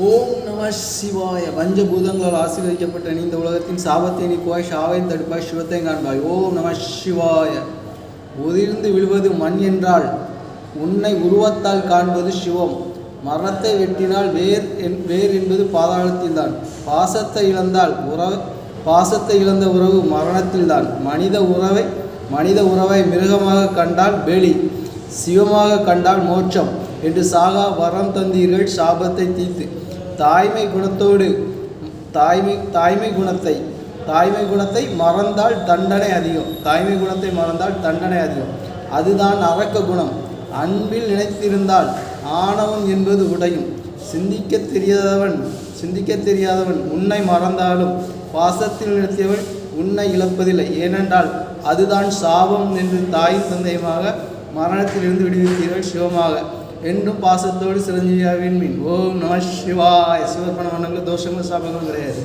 ஓம் நம சிவாய. பஞ்சபூதங்களால் ஆசீர்வதிக்கப்பட்ட இந்த உலகத்தின் சாபத்தை நீக்குவாய், சாவை தடுப்பாய், சிவத்தை காண்பாய். ஓம் நம சிவாய. உதிர்ந்து விழுவது மண் என்றால் உன்னை உருவத்தால் காண்பது சிவம். மரத்தை வெட்டினால் வேர் என்பது பாதாளத்தில்தான். பாசத்தை இழந்த உறவு மரணத்தில்தான். மனித உறவை மிருகமாக கண்டால் வெளி, சிவமாக கண்டால் மோட்சம் என்று சாகா வரம் தந்தீர்கள் சாபத்தை தீர்த்து. தாய்மை குணத்தை மறந்தால் தண்டனை அதிகம். அதுதான் அரக்க குணம். அன்பில் நினைத்திருந்தால் ஆணவம் என்பது உடையும். சிந்திக்க தெரியாதவன் உன்னை மறந்தாலும் பாசத்தில் நிறுத்தியவன் உன்னை இழப்பதில்லை. ஏனென்றால் அதுதான் சாபம் என்று தாயின் தந்தையுமாக மரணத்திலிருந்து விடுவித்தீர்கள் சிவமாக என்றும் பாசத்தோடு சிரஞ்சீவியாவின் மீன். ஓம் நம சிவாய. சிவப்பண மன்னங்கள் தோஷங்கள் சாபங்களும் கிடையாது.